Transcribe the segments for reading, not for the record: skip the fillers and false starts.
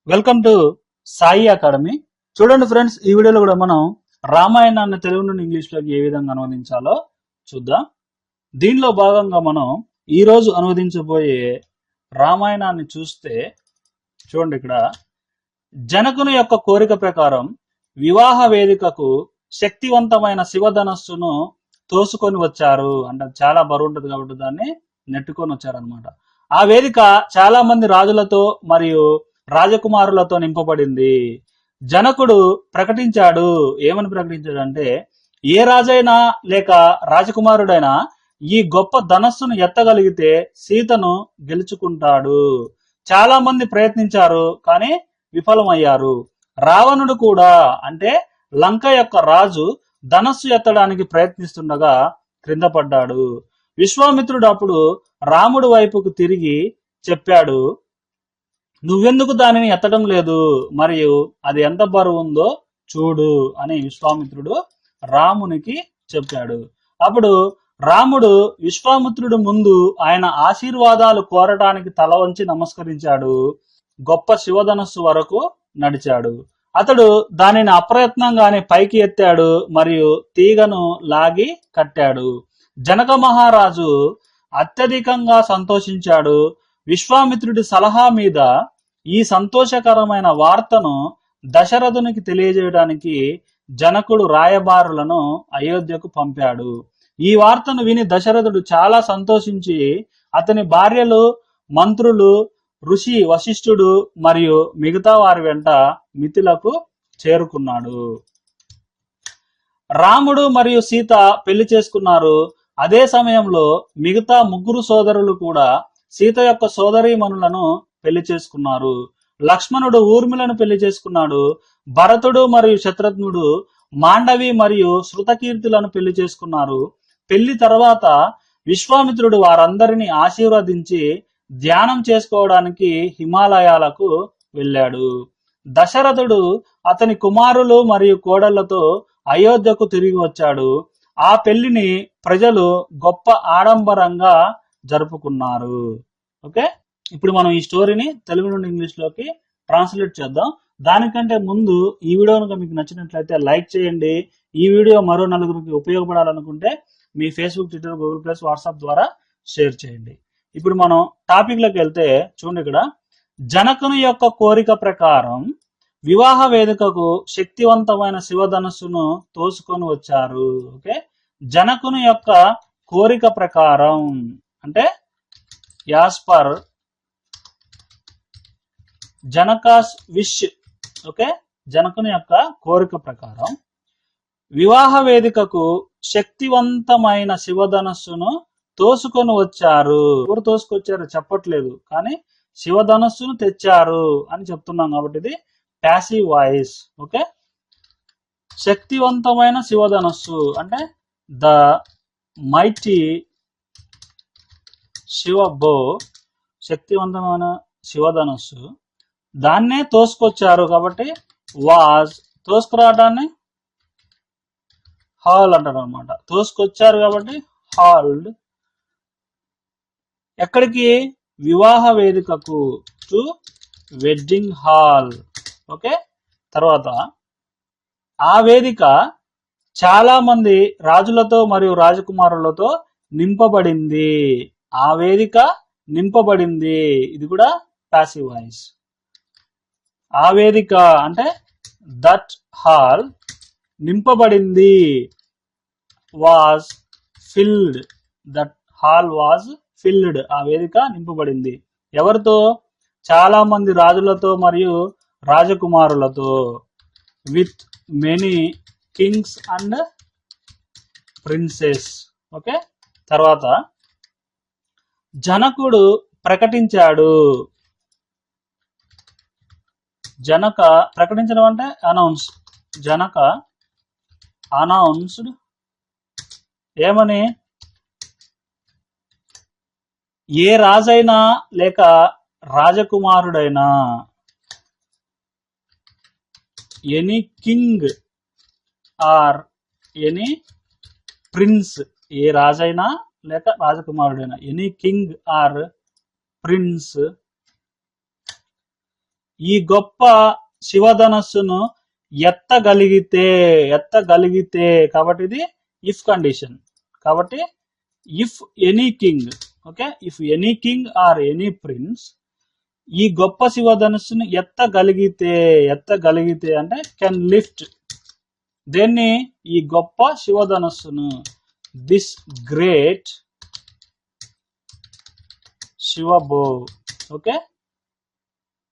Welcome to Sai academy. చూడండి friends, ఈ వీడియోలో కూడా మనం రామాయణాన్ని తెలుగు నుండి ఇంగ్లీష్లోకి ఏ విధంగా అనువదించాలో చూద్దాం. దీనిలో భాగంగా మనం ఈ రోజు అనువదించబోయే రామాయణాన్ని చూస్తే చూడండి, ఇక్కడ జనకుని యొక్క కోరిక ప్రకారం వివాహ వేదికకు శక్తివంతమైన శివధనస్సును తోసుకొని వచ్చారు. అంటే చాలా బరువు ఉంటుంది కాబట్టి దాన్ని నెట్టుకొని వచ్చారనమాట. ఆ వేదిక చాలా మంది రాజులతో మరియు రాజకుమారులతో నింపబడింది. జనకుడు ప్రకటించాడు. ఏమని ప్రకటించాడంటే, ఏ రాజైనా లేక రాజకుమారుడైనా ఈ గొప్ప ధనస్సును ఎత్తగలిగితే సీతను గెలుచుకుంటాడు. చాలా మంది ప్రయత్నించారు, కానీ విఫలమయ్యారు. రావణుడు కూడా, అంటే లంక యొక్క రాజు, ధనస్సు ఎత్తడానికి ప్రయత్నిస్తుండగా క్రింద పడ్డాడు. విశ్వామిత్రుడు అప్పుడు రాముడు వైపుకు తిరిగి చెప్పాడు, నువ్వెందుకు దానిని ఎత్తడం లేదు, మరియు అది ఎంత బరువు ఉందో చూడు అని విశ్వామిత్రుడు రామునికి చెప్పాడు. అప్పుడు రాముడు విశ్వామిత్రుడు ముందు ఆయన ఆశీర్వాదాలు కోరటానికి తల వంచి నమస్కరించాడు. గొప్ప శివధనస్సు వరకు నడిచాడు. అతడు దానిని అప్రయత్నంగానే పైకి ఎత్తాడు మరియు తీగను లాగి కట్టాడు. జనక మహారాజు అత్యధికంగా సంతోషించాడు. విశ్వామిత్రుడి సలహా మీద ఈ సంతోషకరమైన వార్తను దశరథునికి తెలియజేయడానికి జనకుడు రాయబారులను అయోధ్యకు పంపాడు. ఈ వార్తను విని దశరథుడు చాలా సంతోషించి అతని భార్యలు, మంత్రులు, ఋషి వశిష్ఠుడు మరియు మిగతా వారి వెంట మిథిలకు చేరుకున్నాడు. రాముడు మరియు సీత పెళ్లి చేసుకున్నారు. అదే సమయంలో మిగతా ముగ్గురు సోదరులు కూడా సీత యొక్క సోదరీమణులను పెళ్లి చేసుకున్నారు. లక్ష్మణుడు ఊర్మిళను పెళ్లి చేసుకున్నాడు. భరతుడు మరియు శత్రుఘ్నుడు మాండవి మరియు శృతకీర్తులను పెళ్లి చేసుకున్నారు. పెళ్లి తర్వాత విశ్వామిత్రుడు వారందరినీ ఆశీర్వదించి ధ్యానం చేసుకోవడానికి హిమాలయాలకు వెళ్ళాడు. దశరథుడు అతని కుమారులు మరియు కోడళ్లతో అయోధ్యకు తిరిగి వచ్చాడు. ఆ పెళ్లిని ప్రజలు గొప్ప ఆడంబరంగా జరుపుకున్నారు. ఓకే, ఇప్పుడు మనం ఈ స్టోరీని తెలుగు నుండి ఇంగ్లీష్ లోకి ట్రాన్స్లేట్ చేద్దాం. దానికంటే ముందు ఈ వీడియో కనుక మీకు నచ్చినట్లయితే లైక్ చేయండి. ఈ వీడియో మరో నలుగురికి ఉపయోగపడాలనుకుంటే మీ Facebook, Twitter, Google plus, WhatsApp ద్వారా షేర్ చేయండి. ఇప్పుడు మనం టాపిక్ లోకి వెళ్తే చూడండి, ఇక్కడ జనకుని యొక్క కోరిక ప్రకారం వివాహ వేదికకు శక్తివంతమైన శివధనస్సును తోసుకొని వచ్చారు. ఓకే, జనకుని యొక్క కోరిక ప్రకారం అంటే యాజ్ పర్ జనకాస్ విష్. ఓకే, జనకుని యొక్క కోరిక ప్రకారం వివాహ వేదికకు శక్తివంతమైన శివధనస్సును తోసుకొని వచ్చారు. ఎవరు తోసుకొచ్చారు చెప్పట్లేదు, కానీ శివధనస్సును తెచ్చారు అని చెప్తున్నాం కాబట్టి ఇది ప్యాసివ్ వాయిస్. ఓకే, శక్తివంతమైన శివధనస్సు అంటే ద మైటీ శివ బో, శక్తివంతమైన శివధనస్సు, దాన్నే తోసుకొచ్చారు కాబట్టి వాజ్, తోసుకురావడాన్ని హాల్ అంటారు అనమాట. తోసుకొచ్చారు కాబట్టి హాల్డ్. ఎక్కడికి? వివాహ వేదికకు, టు వెడ్డింగ్ హాల్. ఓకే, తర్వాత ఆ వేదిక చాలా మంది రాజులతో మరియు రాజకుమారులతో నింపబడింది. ఆ వేదిక నింపబడింది, ఇది కూడా ప్యాసివ్ వాయిస్. ఆ వేదిక అంటే దట్ హాల్ నింపబడింది. Was filled, that hall was filled, ఆ వేదిక నింపబడింది. ఎవరితో? చాలా మంది రాజులతో మరియు రాజకుమారులతో. With many kings and princes. Okay, తర్వాత జనకుడు ప్రకటించాడు. జనక ప్రకటించడం అంటే అనౌన్స్. జనక అనౌన్స్డ్ ఏమని? ఏ రాజైనా లేక రాజకుమారుడైనా, any king or any prince, ఏ రాజైనా లేక రాజకుమారుడైనా, ఎనీ కింగ్ ఆర్ ప్రిన్స్ ఈ గొప్ప శివధనస్సును ఎత్తగలిగితే కాబట్టి ఇది ఇఫ్ కండిషన్. కాబట్టి if any king, okay, if any king or any prince ఈ గొప్ప శివధనుస్సును ఎత్తగలిగితే అంటే కెన్ లిఫ్ట్ దేన్ని, ఈ గొప్ప శివధనుస్సును, దిస్ గ్రేట్ శివ బో, ఓకే,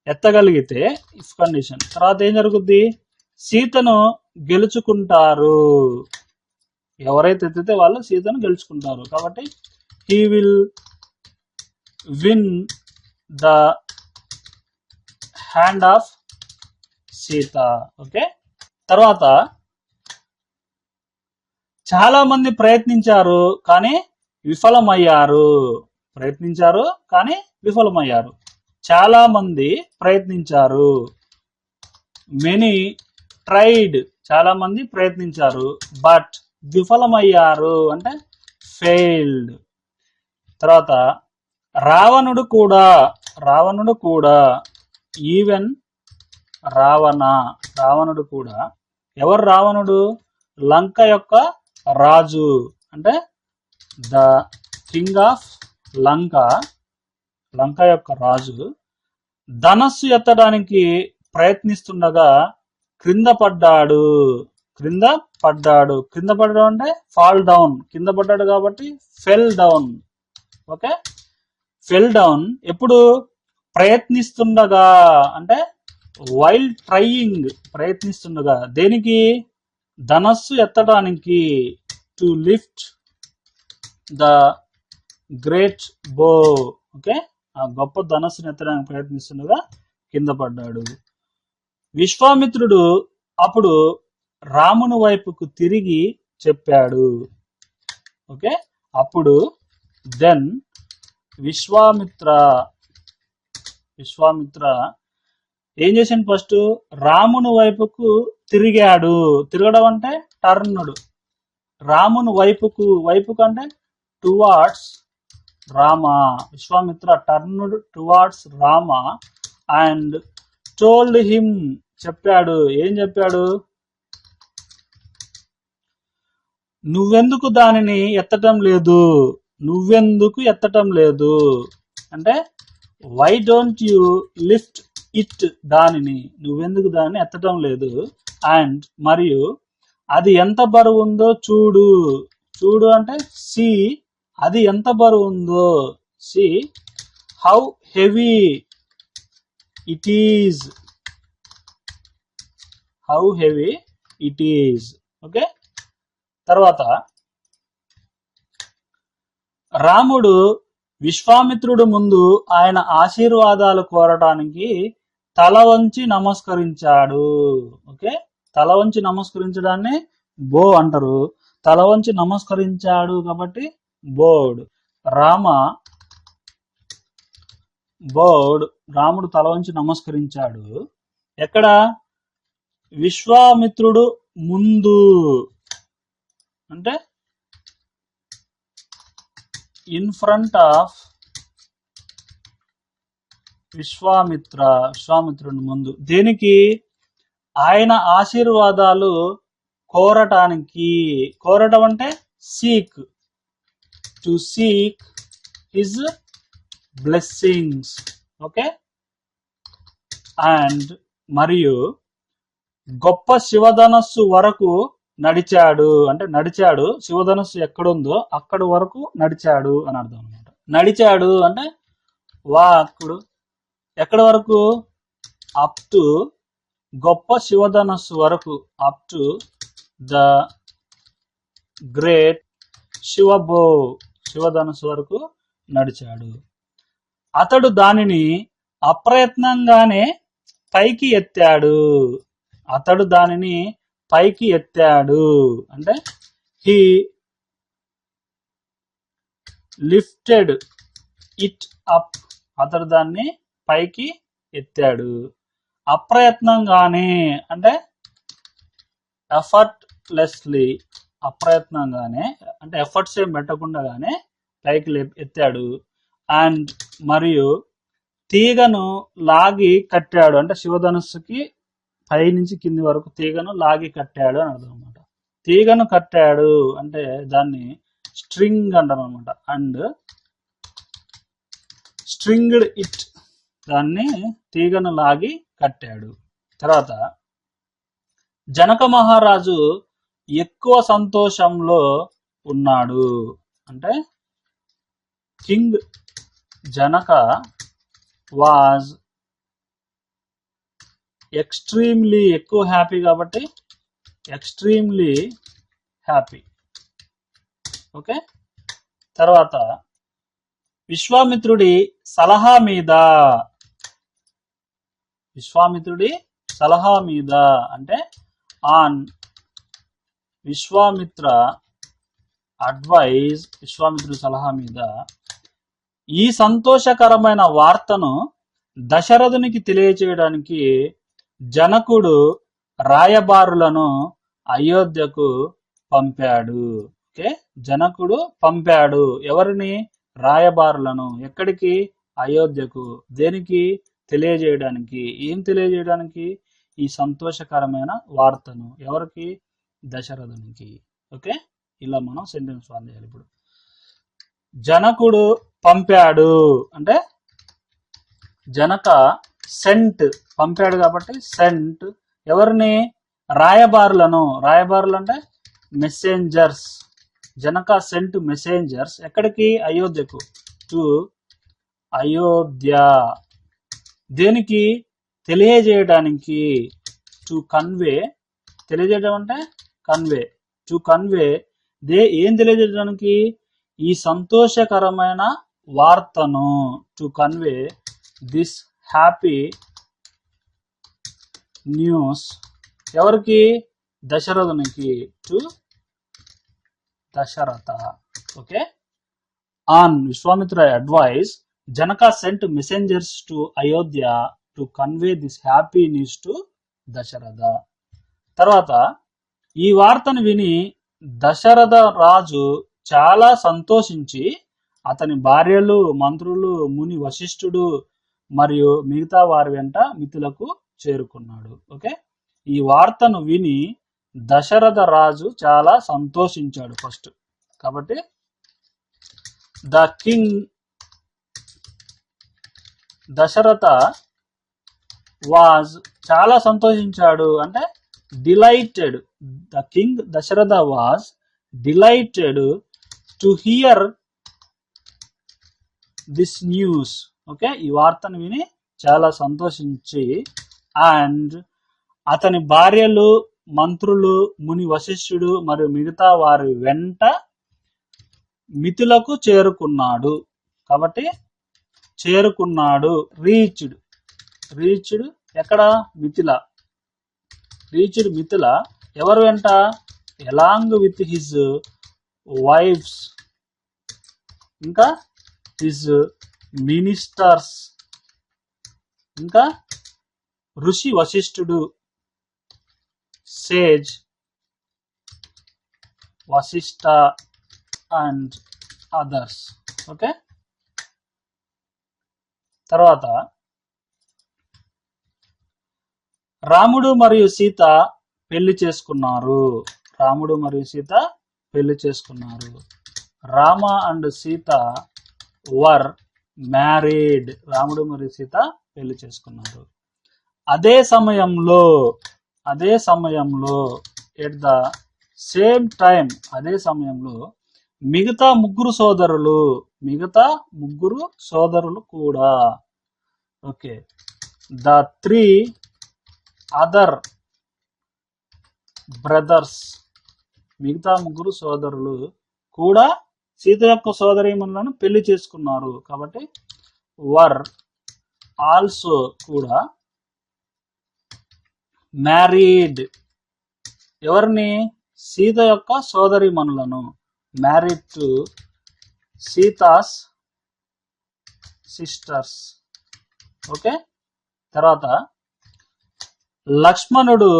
ఎత్తగలిగితే ఇఫ్ కండిషన్. తర్వాత ఏం జరుగుద్ది, సీతను గెలుచుకుంటారు. ఎవరైతే ఎత్తితే వాళ్ళు సీతను గెలుచుకుంటారు. కాబట్టి he will win the hand of Sita. Okay, తర్వాత చాలా మంది ప్రయత్నించారు కానీ విఫలమయ్యారు. చాలా మంది ప్రయత్నించారు. మెనీ ట్రైడ్, చాలా మంది ప్రయత్నించారు, బట్ విఫలమయ్యారు అంటే ఫెయిల్డ్. తర్వాత రావణుడు కూడా ఈవెన్ రావణుడు కూడా, ఎవరు రావణుడు, లంక యొక్క రాజు అంటే ద కింగ్ ఆఫ్ లంక యొక్క రాజు ధనస్సు ఎత్తడానికి ప్రయత్నిస్తుండగా క్రింద పడ్డాడు అంటే ఫాల్ డౌన్, కింద పడ్డాడు కాబట్టి fell down. Okay, fell down ఎప్పుడు, ప్రయత్నిస్తుండగా అంటే వైల్ ట్రయింగ్, ప్రయత్నిస్తుండగా దేనికి, ధనస్సు ఎత్తడానికి, టు లిఫ్ట్ ద గ్రేట్ బో. ఓకే, ఆ గొప్ప ధనస్సును ఎత్తడానికి ప్రయత్నిస్తుండగా కింద పడ్డాడు. విశ్వామిత్రుడు అప్పుడు రాముని వైపుకు తిరిగి చెప్పాడు. ఓకే, అప్పుడు దెన్ విశ్వామిత్ర ఏం చేసిండు, ఫస్ట్ రాముని వైపుకు తిరిగాడు. తిరగడం అంటే టర్నుడు. రాముని వైపుకు అంటే towards Rama. Vishwamitra turned towards Rama and told him, చెప్పాడు. ఏం చెప్పాడు, నువ్వెందుకు దానిని ఎత్తటం లేదు అంటే why don't you lift it, దానిని నువ్వెందుకు దానిని ఎత్తటం లేదు, అండ్ మరియు అది ఎంత బరువు ఉందో చూడు అంటే సీ, అది ఎంత బరువు ఉందో, see how heavy it is. Okay, తర్వాత రాముడు విశ్వామిత్రుడు ముందు ఆయన ఆశీర్వాదాలు కోరటానికి తల వంచి నమస్కరించాడు. ఓకే, తల వంచి నమస్కరించడాన్ని బో అంటారు. తల వంచి నమస్కరించాడు కాబట్టి బోడ్. రాముడు తల వంచి నమస్కరించాడు. ఎక్కడ, విశ్వామిత్రుడు ముందు అంటే ఇన్ ఫ్రంట్ ఆఫ్ విశ్వామిత్రుని ముందు. దేనికి, ఆయన ఆశీర్వాదాలు కోరటం అంటే seek, to seek his blessings. Okay, and మరియు గొప్ప శివధనస్సు వరకు నడిచాడు. శివధనస్సు ఎక్కడుందో అక్కడి వరకు నడిచాడు అని అర్థం అనమాట. నడిచాడు అంటే వాక్కుడు, ఎక్కడి వరకు, అప్ టు గొప్ప శివధనస్సు వరకు, అప్ టు ద గ్రేట్ శివధనస్సు వరకు నడిచాడు. అతడు దానిని అప్రయత్నంగానే పైకి ఎత్తాడు అంటే హీ లిఫ్టెడ్ ఇట్ అప్, అతడు దాన్ని పైకి ఎత్తాడు. అప్రయత్నంగానే అంటే ఎఫర్ట్లెస్లీ, అప్రయత్నంగానే అంటే ఎఫర్ట్స్ ఏం పెట్టకుండానే పైకి ఎత్తాడు. అండ్ మరియు తీగను లాగి కట్టాడు. అంటే శివధనుస్సుకి పై నుంచి కింది వరకు తీగను లాగి కట్టాడు అని అర్థం అనమాట. తీగను కట్టాడు అంటే దాన్ని స్ట్రింగ్ అంటారు అనమాట. అండ్ స్ట్రింగ్డ్ ఇట్, దాన్ని తీగను లాగి కట్టాడు. తర్వాత జనక మహారాజు ఎక్కువ సంతోషంలో ఉన్నాడు. అంటే కింగ్ జనక వాజ్ ఎక్స్ట్రీమ్లీ, ఎక్కువ హ్యాపీ కాబట్టి ఎక్స్ట్రీమ్లీ హ్యాపీ. ఓకే. తర్వాత విశ్వామిత్రుడి సలహా మీద, విశ్వామిత్రుడి సలహా మీద అంటే ఆన్ విశ్వామిత్ర అడ్వైజ్, విశ్వామిత్రుడి సలహా మీద ఈ సంతోషకరమైన వార్తను దశరథునికి తెలియచేయడానికి జనకుడు రాయబారులను అయోధ్యకు పంపాడు. ఓకే, జనకుడు పంపాడు ఎవరిని? రాయబారులను. ఎక్కడికి? అయోధ్యకు. దేనికి? తెలియజేయడానికి. ఏం తెలియజేయడానికి? ఈ సంతోషకరమైన వార్తను. ఎవరికి? దశరథునికి. ఓకే, ఇలా మనం సెంటెన్స్ ఫార్మ్ చేయాలి. ఇప్పుడు జనకుడు పంపాడు అంటే జనక సెంట్, పంపాడు కాబట్టి సెంట్. ఎవరిని? రాయబారులను. రాయబారులు అంటే మెసెంజర్స్. జనక సెంట్ మెసెంజర్స్ ఎక్కడికి? అయోధ్యకు. టు అయోధ్య. దేనికి? తెలియజేయడానికి. To convey. తెలియజేయడం అంటే కన్వే. To convey. ఏం తెలియజేయడానికి? ఈ సంతోషకరమైన వార్తను. To convey this happy news. ఎవరికి? దశరథునికి. To Dasharatha. Okay. On Vishwamitra advice Janaka sent messengers to Ayodhya to convey this happy news to Dasharatha. తర్వాత ఈ వార్తను విని దశరథ రాజు చాలా సంతోషించి అతని భార్యలు, మంత్రులు, ముని వశిష్ఠుడు మరియు మిగతా వారి వెంట మిథులకు చేరుకున్నాడు. ఓకే, ఈ వార్తను విని దశరథ రాజు చాలా సంతోషించాడు ఫస్ట్. కాబట్టి ద కింగ్ దశరథ వాజ్, చాలా సంతోషించాడు అంటే delighted. The king Dasharatha was delighted to hear this news. Okay, ఈ వార్తను విని చాలా సంతోషించి అండ్ అతని భార్యలు, మంత్రులు, ముని వశిష్ఠుడు మరియు మిగతా వారి వెంట మిథులకు చేరుకున్నాడు. కాబట్టి చేరుకున్నాడు. రీచ్డ్. రీచ్డ్ ఎక్కడ? మిథిల. రీచ్డ్ మిథిల. ఎవరు వెంట? ఎలాంగ్ విత్ హిజ్ వైఫ్స్, ఇంకా హిజ్ మినిస్టర్స్, ఇంకా ఋషి వశిష్ఠుడు, sage Vasishtha and others. Okay, తర్వాత రాముడు మరియు సీత పెళ్లి చేసుకున్నారు. రాముడు మరియు సీత పెళ్లి చేసుకున్నారు. Rama and Sita were married. రాముడు మరియు సీత పెళ్లి చేసుకున్నారు. అదే సమయంలో ఎట్ ద సేమ్ టైం, అదే సమయంలో మిగతా ముగ్గురు సోదరులు కూడా. ఓకే, ద 3 అదర్ బ్రదర్స్, మిగతా ముగ్గురు సోదరులు కూడా సీత యొక్క సోదరీమణులను పెళ్లి చేసుకున్నారు. కాబట్టి వర్ ఆల్సో కూడా మ్యారీడ్. ఎవరిని? సీత యొక్క సోదరీమణులను. Married to Sita's sisters. Okay, తర్వాత లక్ష్మణుడు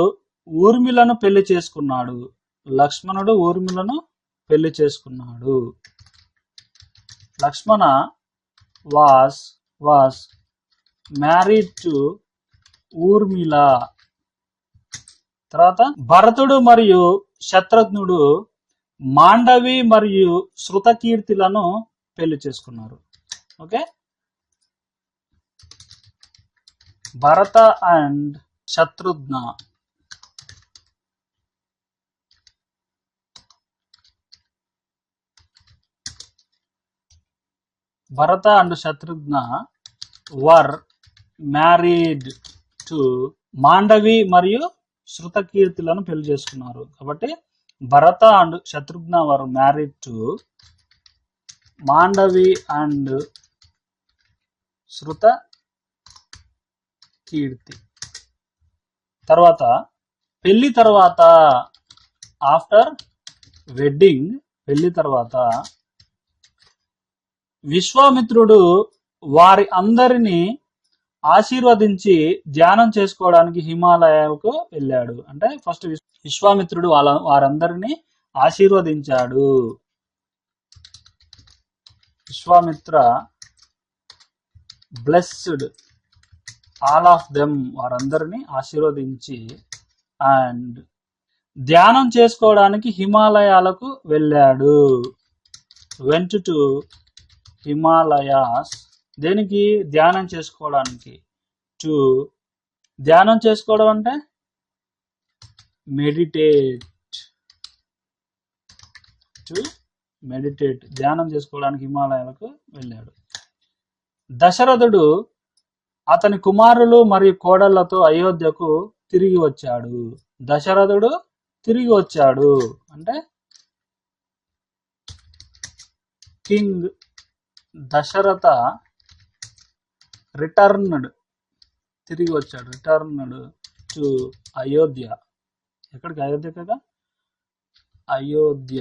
ఊర్మిళను పెళ్లి చేసుకున్నాడు. లక్ష్మణుడు ఊర్మిళను పెళ్లి చేసుకున్నాడు. Lakshmana was married to Urmila. తర్వాత భరతుడు మరియు శత్రుఘ్నుడు మాండవి మరియు శృతకీర్తిలను పెళ్లి చేసుకున్నారు. Okay, Bharata and Shatrughna. Bharata and Shatrughna were married to Mandavi మరియు శృతకీర్తులను పెళ్లి చేసుకున్నారు. కాబట్టి Bharata and Shatrughna were married to Mandavi and Shrutakirti. తర్వాత పెళ్లి తర్వాత, ఆఫ్టర్ వెడ్డింగ్, పెళ్లి తర్వాత విశ్వామిత్రుడు వారి అందరినీ ఆశీర్వదించి ధ్యానం చేసుకోవడానికి హిమాలయాలకు వెళ్ళాడు. అంటే ఫస్ట్ విశ్వామిత్రుడు వారందరినీ ఆశీర్వదించాడు. Vishwamitra blessed all of them, వారందరినీ ఆశీర్వదించి అండ్ ధ్యానం చేసుకోవడానికి హిమాలయాలకు వెళ్ళాడు. Went to Himalayas. దేనికి? ధ్యానం చేసుకోవడానికి. టు ధ్యానం చేసుకోవడం అంటే మెడిటేట్. టు మెడిటేట్, ధ్యానం చేసుకోవడానికి హిమాలయాలకు వెళ్ళాడు. దశరథుడు అతని కుమారులు మరియు కోడళ్లతో అయోధ్యకు తిరిగి వచ్చాడు. దశరథుడు తిరిగి వచ్చాడు అంటే కింగ్ దశరథ రిటర్న్డ్, తిరిగి వచ్చాడు. Returned to Ayodhya. ఎక్కడికి? అయోధ్య కదా. అయోధ్య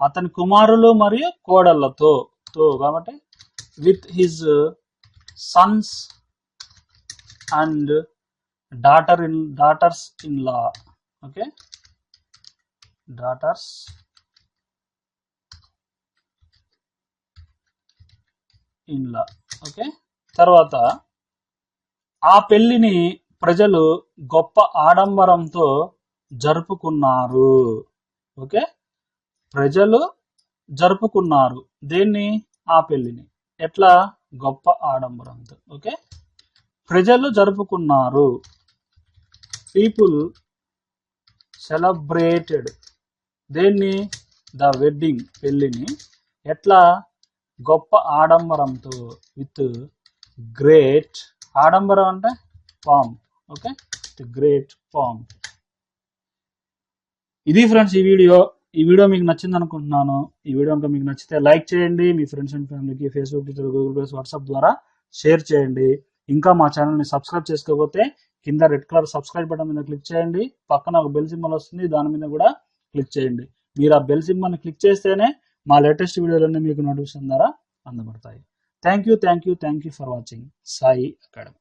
అతని కుమారులు మరియు కోడళ్లతో, కాబట్టి with his Sons and daughters in law. Okay, daughters in law. Okay, తర్వాత ఆ పెళ్లిని ప్రజలు గొప్ప ఆడంబరంతో జరుపుకున్నారు. ఓకే, ప్రజలు జరుపుకున్నారు దేన్ని? ఆ పెళ్లిని. ఎట్లా? గొప్ప ఆడంబరంతో. ఓకే, ప్రజలు జరుపుకున్నారు. పీపుల్ సెలబ్రేటెడ్ దేన్ని? ద వెడ్డింగ్, పెళ్లిని. ఎట్లా? గొప్ప ఆడంబరంతో. విత్ గ్రేట్, ఆడంబరం అంటే పాంప్. Okay, great pomp. ఇది ఫ్రెండ్స్ ఈ వీడియో మీకు నచ్చింది అనుకుంటున్నాను. ఈ వీడియో కనుక మీకు నచ్చితే లైక్ చేయండి, మీ ఫ్రెండ్స్ అండ్ ఫ్యామిలీకి Facebook, Twitter, Google plus, WhatsApp ద్వారా షేర్ చేయండి. ఇంకా మా ఛానల్ని సబ్స్క్రైబ్ చేసుకోకపోతే కింద రెడ్ కలర్ సబ్స్క్రైబ్ బటన్ మీద క్లిక్ చేయండి. పక్కన ఒక బెల్ సింబల్ వస్తుంది, దాని మీద కూడా క్లిక్ చేయండి. మీరు ఆ బెల్ సింబల్ని క్లిక్ చేస్తేనే మా లేటెస్ట్ వీడియోలన్నీ మీకు నోటిఫికేషన్ ద్వారా అందబడతాయి. Thank you for watching Sai academy.